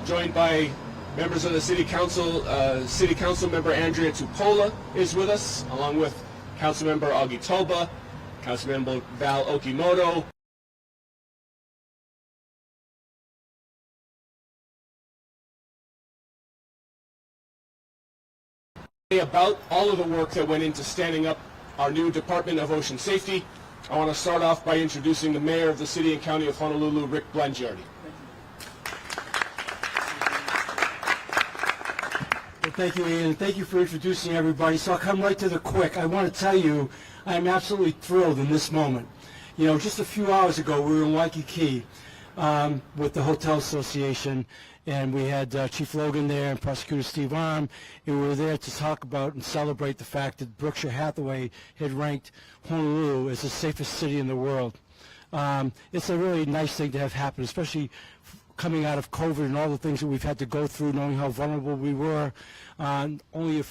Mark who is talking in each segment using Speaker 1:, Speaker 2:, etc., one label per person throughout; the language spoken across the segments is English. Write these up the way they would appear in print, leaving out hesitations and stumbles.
Speaker 1: Joined by members of the City Council. City Council member Andrea Tupola is with us, along with Council member Augie Toba, Council member Val Okimoto, about all of the work that went into standing up our new Department of Ocean Safety. I want to start off by introducing the Mayor of the City and County of Honolulu, Rick Blangiardi.
Speaker 2: Well, thank you, Ian, and thank you for introducing everybody. So I'll come right to the quick. I want to tell you, I am absolutely thrilled in this moment. You know, just a few hours ago, we were in Waikiki with the Hotel Association, and we had Chief Logan there and Prosecutor Steve Arm, and we were there to talk about and celebrate the fact that Berkshire Hathaway had ranked Honolulu as the safest city in the world. It's a really nice thing to have happen, especially coming out of COVID and all the things that we've had to go through, knowing how vulnerable we were only a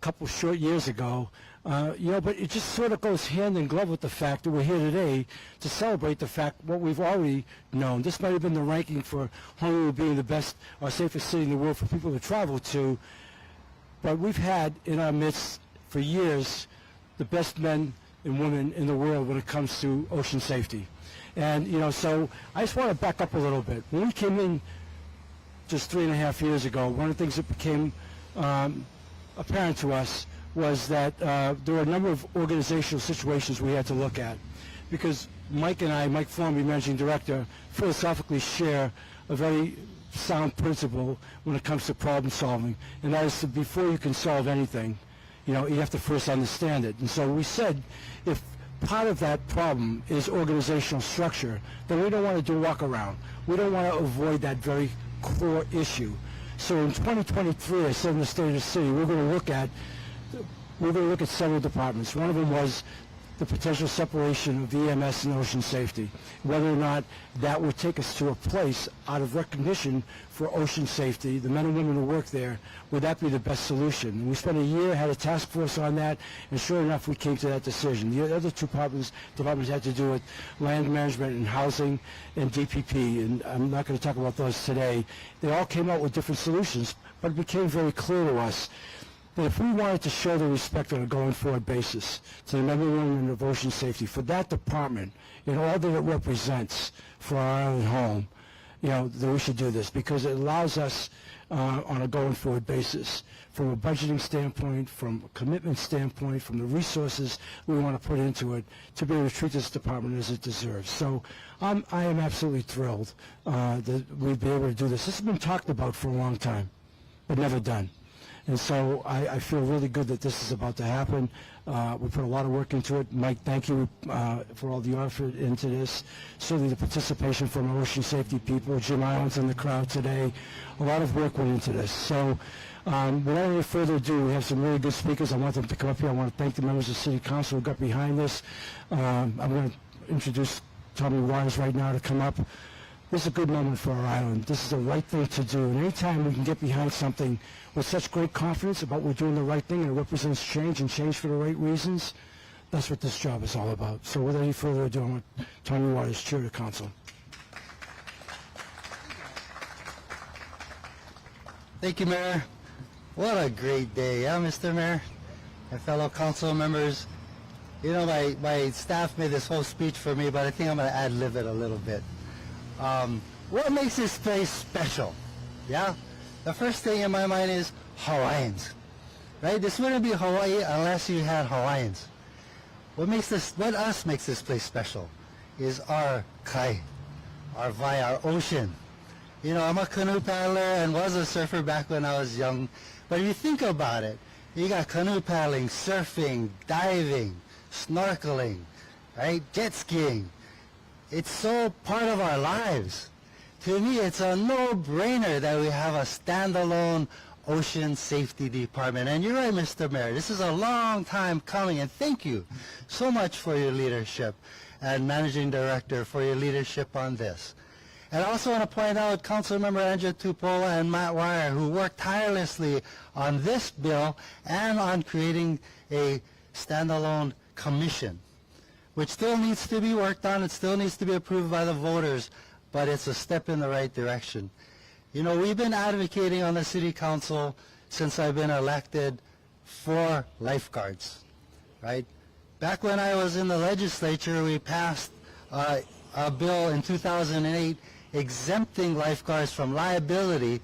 Speaker 2: couple short years ago. You know, but it just sort of goes hand in glove with the fact that we're here today to celebrate the fact what we've already known. This might have been the ranking for Honolulu being the best or safest city in the world for people to travel to, but we've had in our midst for years the best men and women in the world when it comes to ocean safety. And, you know, so I just want to back up a little bit. When we came in just 3.5 years ago, one of the things that became apparent to us was that there were a number of organizational situations we had to look at. Because Mike and I, Mike Formby, Managing Director, philosophically share a very sound principle when it comes to problem solving. And that is that before you can solve anything, you know, you have to first understand it. And so we said, if part of that problem is organizational structure, then we don't want to do walk around. We don't want to avoid that very core issue. So in 2023, I said in the State of the City, we're going to look at several departments. One of them was the potential separation of EMS and ocean safety, whether or not that would take us to a place out of recognition for ocean safety, the men and women who work there, would that be the best solution? And we spent a year, had a task force on that, and sure enough, we came to that decision. The other two departments had to do with land management and housing and DPP, and I'm not going to talk about those today. They all came out with different solutions, but it became very clear to us that if we wanted to show the respect on a going forward basis to the men and women of ocean safety, for that department, and all that it represents for our island home, you know, that we should do this, because it allows us on a going forward basis, from a budgeting standpoint, from a commitment standpoint, from the resources we want to put into it, to be able to treat this department as it deserves. So I am absolutely thrilled that we'd be able to do this. This has been talked about for a long time, but never done. And so I feel really good that this is about to happen. We put a lot of work into it. Mike, thank you for all the effort into this. Certainly the participation from our ocean safety people, Jim Island's in the crowd today. A lot of work went into this. So without any further ado, we have some really good speakers. I want them to come up here. I want to thank the members of City Council who got behind this. I'm going to introduce Tommy Waters right now to come up. This is a good moment for our island. This is the right thing to do. And anytime we can get behind something with such great confidence about we're doing the right thing and it represents change and change for the right reasons, that's what this job is all about. So without any further ado, I want Tommy Waters, Chair of the Council.
Speaker 3: Thank you, Mayor. What a great day, yeah, Mr. Mayor and fellow council members. You know, my staff made this whole speech for me, but I think I'm going to ad-lib it a little bit. What makes this place special? Yeah? The first thing in my mind is Hawaiians. Right? This wouldn't be Hawaii unless you had Hawaiians. What makes this place special is our kai, our vai, our ocean. You know, I'm a canoe paddler and was a surfer back when I was young. But if you think about it, you got canoe paddling, surfing, diving, snorkeling, right? Jet skiing. It's so part of our lives. To me, it's a no-brainer that we have a standalone ocean safety department. And you're right, Mr. Mayor, this is a long time coming, and thank you so much for your leadership, and Managing Director for your leadership on this. And I also want to point out Councilmember Andrea Tupola and Matt Wire, who worked tirelessly on this bill and on creating a standalone commission, which still needs to be worked on. It still needs to be approved by the voters, but it's a step in the right direction. You know, we've been advocating on the City Council since I've been elected for lifeguards, right? Back when I was in the legislature, we passed a bill in 2008 exempting lifeguards from liability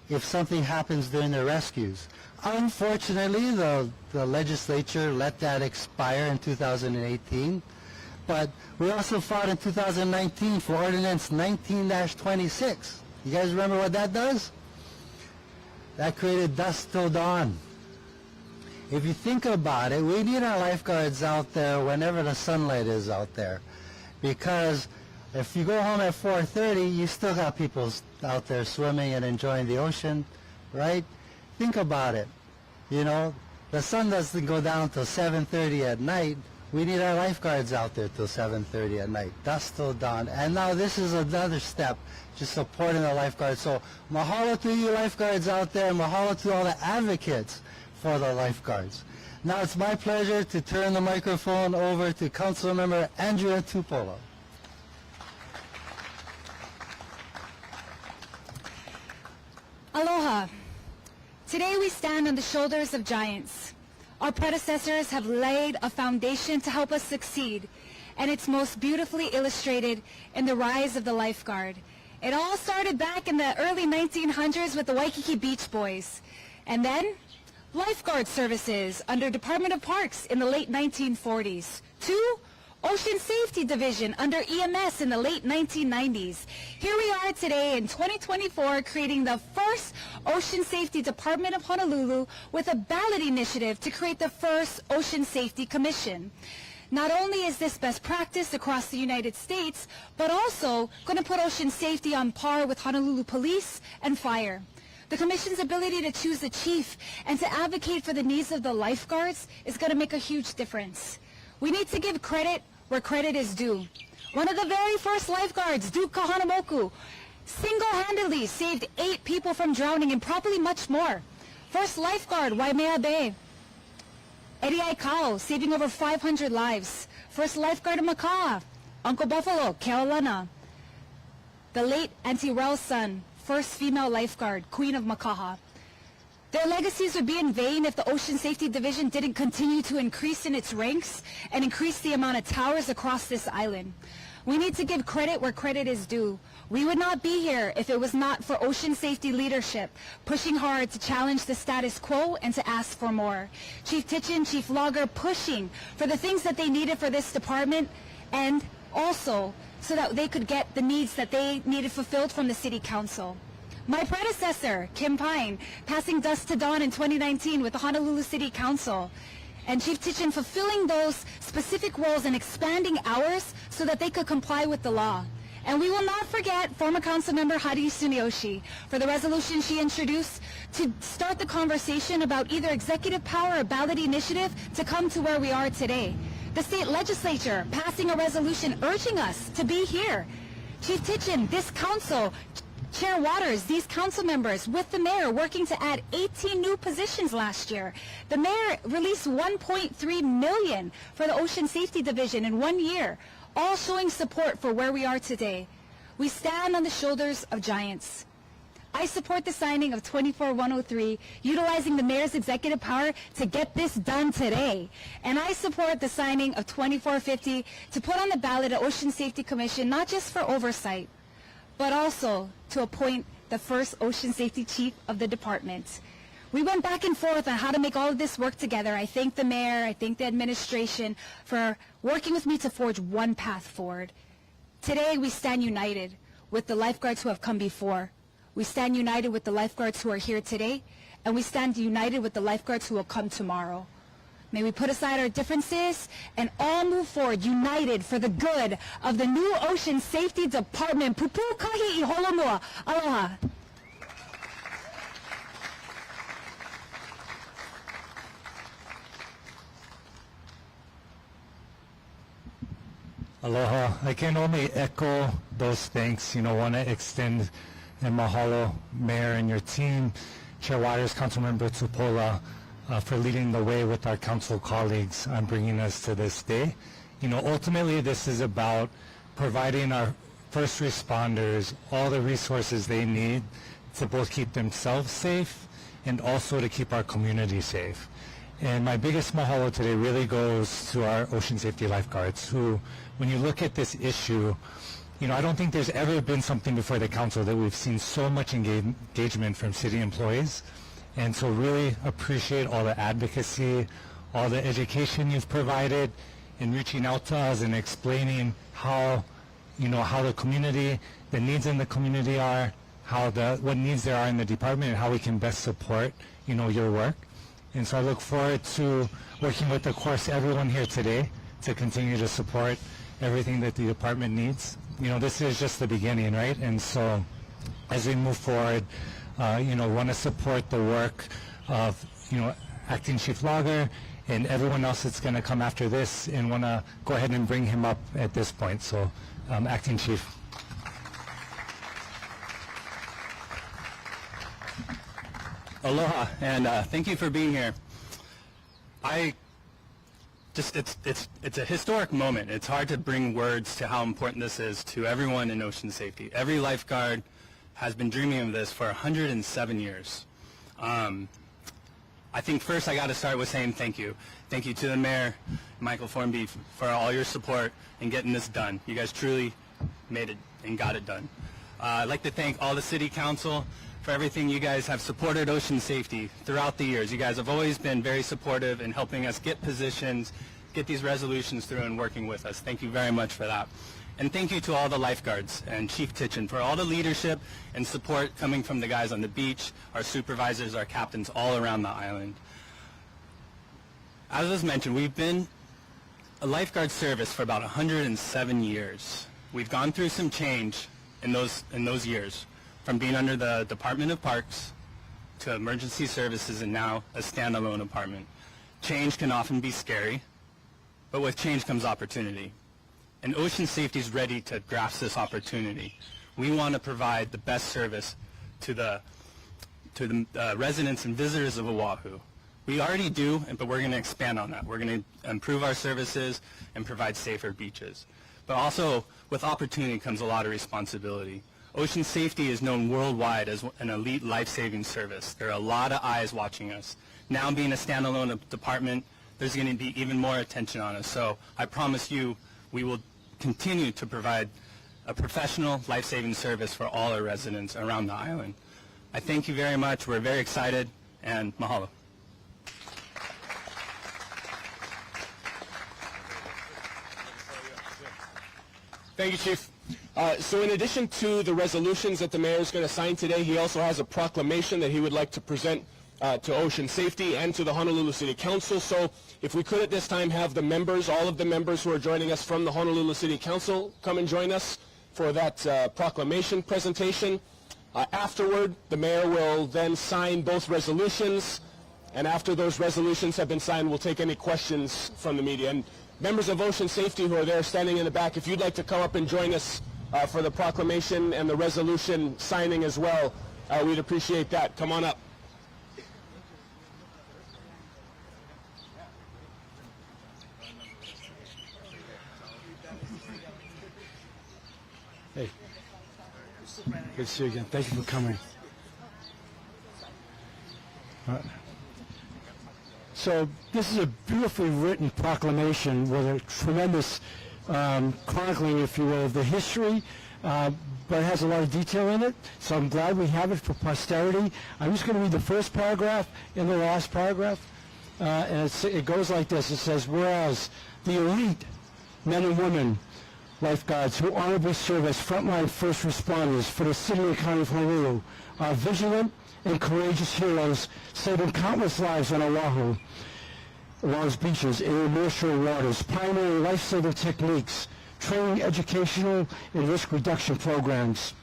Speaker 3: if something happens during the rescues. Unfortunately, the legislature let that expire in 2018, but we also fought in 2019 for Ordinance 19-26. You guys remember what that does? That created dusk till dawn. If you think about it, we need our lifeguards out there whenever the sunlight is out there, because if you go home at 4:30, you still got people out there swimming and enjoying the ocean, right? Think about it. You know, the sun doesn't go down till 7:30 at night. We need our lifeguards out there till 7:30 at night, dusk till dawn. And now this is another step, just supporting the lifeguards. So mahalo to you lifeguards out there, mahalo to all the advocates for the lifeguards. Now it's my pleasure to turn the microphone over to Councilmember Andrea Tupola.
Speaker 4: Aloha. Today we stand on the shoulders of giants. Our predecessors have laid a foundation to help us succeed, and it's most beautifully illustrated in the rise of the lifeguard. It all started back in the early 1900s with the Waikiki Beach Boys, and then lifeguard services under Department of Parks in the late 1940s. Ocean Safety Division under EMS in the late 1990s. Here we are today in 2024 creating the first Ocean Safety Department of Honolulu with a ballot initiative to create the first Ocean Safety Commission. Not only is this best practice across the United States, but also going to put ocean safety on par with Honolulu Police and Fire. The Commission's ability to choose the chief and to advocate for the needs of the lifeguards is going to make a huge difference. We need to give credit where credit is due. One of the very first lifeguards, Duke Kahanamoku, single-handedly saved 8 people from drowning and probably much more. First lifeguard, Waimea Bay, Eddie Aikau, saving over 500 lives. First lifeguard in Maka'a, Uncle Buffalo, Keaulana. The late Auntie Rel's son, first female lifeguard, Queen of Makaha. Their legacies would be in vain if the Ocean Safety Division didn't continue to increase in its ranks and increase the amount of towers across this island. We need to give credit where credit is due. We would not be here if it was not for ocean safety leadership, pushing hard to challenge the status quo and to ask for more. Chief Titchen, Chief Logger pushing for the things that they needed for this department, and also so that they could get the needs that they needed fulfilled from the City Council. My predecessor, Kim Pine, passing dusk to dawn in 2019 with the Honolulu City Council, and Chief Titchen fulfilling those specific roles and expanding hours so that they could comply with the law. And we will not forget former Councilmember Hari Tsuneyoshi for the resolution she introduced to start the conversation about either executive power or ballot initiative to come to where we are today. The state legislature passing a resolution urging us to be here. Chief Titchen, this council, Chair Waters, these council members with the mayor working to add 18 new positions last year. The mayor released $1.3 million for the Ocean Safety Division in 1 year, all showing support for where we are today. We stand on the shoulders of giants. I support the signing of 24103, utilizing the mayor's executive power to get this done today. And I support the signing of 2450 to put on the ballot an Ocean Safety Commission, not just for oversight, but also to appoint the first Ocean Safety Chief of the department. We went back and forth on how to make all of this work together. I thank the mayor, I thank the administration for working with me to forge one path forward. Today we stand united with the lifeguards who have come before. We stand united with the lifeguards who are here today, and we stand united with the lifeguards who will come tomorrow. May we put aside our differences and all move forward united for the good of the new Ocean Safety Department. Pupu kahi I holomua. Aloha.
Speaker 5: Aloha. I can only echo those thanks. Want to extend and mahalo, Mayor and your team, Chair Waters, Councilmember Tupola, for leading the way with our council colleagues on bringing us to this day. Ultimately this is about providing our first responders all the resources they need to both keep themselves safe and also to keep our community safe. And my biggest mahalo today really goes to our ocean safety lifeguards who, when you look at this issue, you know, I don't think there's ever been something before the council that we've seen so much engagement from city employees. And so really appreciate all the advocacy, all the education you've provided in reaching out to us and explaining how, you know, how the community, the needs in the community are, what needs there are in the department, and how we can best support, you know, your work. And so I look forward to working with, of course, everyone here today to continue to support everything that the department needs. You know, this is just the beginning, right? And so as we move forward, you know, want to support the work of, you know, Acting Chief Logger and everyone else that's going to come after this, and want to go ahead and bring him up at this point. So, Acting Chief.
Speaker 6: Aloha, and thank you for being here. It's a historic moment. It's hard to bring words to how important this is to everyone in ocean safety. Every lifeguard has been dreaming of this for 107 years. I think first I got to start with saying thank you. Thank you to the Mayor, Michael Formby, for all your support in getting this done. You guys truly made it and got it done. I'd like to thank all the City Council for everything you guys have supported ocean safety throughout the years. You guys have always been very supportive in helping us get positions, get these resolutions through, and working with us. Thank you very much for that. And thank you to all the lifeguards and Chief Titchen for all the leadership and support coming from the guys on the beach, our supervisors, our captains all around the island. As was mentioned, we've been a lifeguard service for about 107 years. We've gone through some change in those years, from being under the Department of Parks to emergency services and now a standalone department. Change can often be scary, but with change comes opportunity. And ocean safety is ready to grasp this opportunity. We want to provide the best service to the residents and visitors of Oahu. We already do, but we're going to expand on that. We're going to improve our services and provide safer beaches. But also, with opportunity comes a lot of responsibility. Ocean safety is known worldwide as an elite life-saving service. There are a lot of eyes watching us. Now being a standalone department, there's going to be even more attention on us. So I promise you, we will continue to provide a professional life-saving service for all our residents around the island. I thank you very much. We're very excited, and mahalo.
Speaker 1: Thank you, Chief. So in addition to the resolutions that the mayor is going to sign today, he also has a proclamation that he would like to present to Ocean Safety and to the Honolulu City Council. So if we could at this time have the members, all of the members who are joining us from the Honolulu City Council, come and join us for that proclamation presentation. Afterward, the mayor will then sign both resolutions, and after those resolutions have been signed, we'll take any questions from the media. And members of Ocean Safety who are there standing in the back, if you'd like to come up and join us for the proclamation and the resolution signing as well, we'd appreciate that. Come on up.
Speaker 2: Hey, good to see you again. Thank you for coming. So this is a beautifully written proclamation with a tremendous chronicling, if you will, of the history, but it has a lot of detail in it, so I'm glad we have it for posterity. I'm just going to read the first paragraph and the last paragraph, and it goes like this. It says, whereas the elite men and women lifeguards who honorably serve as frontline first responders for the city and county of Honolulu are vigilant and courageous heroes, saving countless lives on Oahu, Oahu's beaches and in nearshore waters, pioneering life-saving techniques, training educational and risk reduction programs.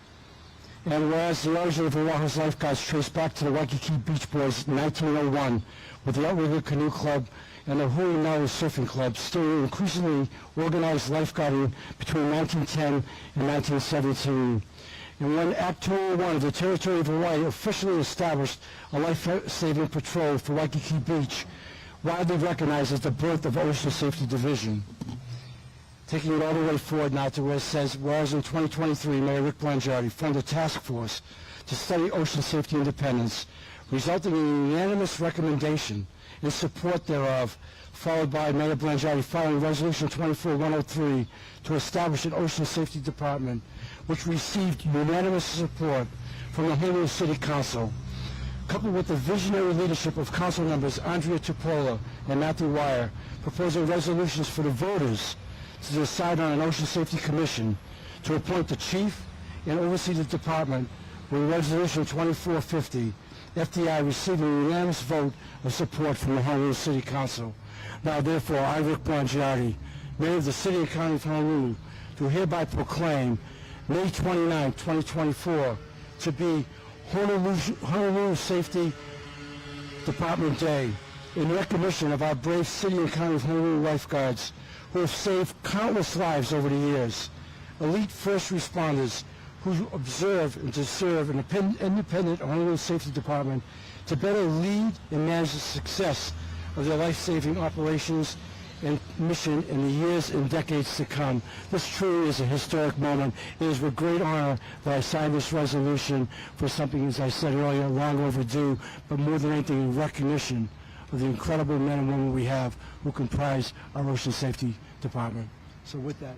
Speaker 2: And whereas the origin of Oahu's lifeguards trace back to the Waikiki Beach Boys in 1901 with the Outrigger Canoe Club and the Hui Nauru Surfing Club, still increasingly organized lifeguarding between 1910 and 1917. And when Act 201 of the Territory of Hawaii officially established a life-saving patrol for Waikiki Beach, widely recognized as the birth of Ocean Safety Division. Taking it all the way forward now to where it says, whereas in 2023, Mayor Rick Blangiardi formed a task force to study ocean safety independence, resulting in a unanimous recommendation in support thereof, followed by Mayor Blangiardi filing Resolution 24-103 to establish an Ocean Safety Department, which received unanimous support from the Honolulu City Council. Coupled with the visionary leadership of council members Andrea Tupola and Matthew Wire, proposing resolutions for the voters to decide on an Ocean Safety Commission to appoint the chief and oversee the department, with Resolution 2450, FDI receiving a unanimous vote of support from the Honolulu City Council. Now, therefore, I, Rick Blangiardi, Mayor of the City and County of Honolulu, do hereby proclaim May 29, 2024, to be Honolulu Safety Department Day, in recognition of our brave City and County of Honolulu lifeguards who have saved countless lives over the years, elite first responders who observe and to serve an independent Honolulu Safety Department to better lead and manage the success of their life-saving operations and mission in the years and decades to come. This truly is a historic moment. It is with great honor that I signed this resolution for something, as I said earlier, long overdue, but more than anything, in recognition of the incredible men and women we have who comprise our Ocean Safety Department. So with that,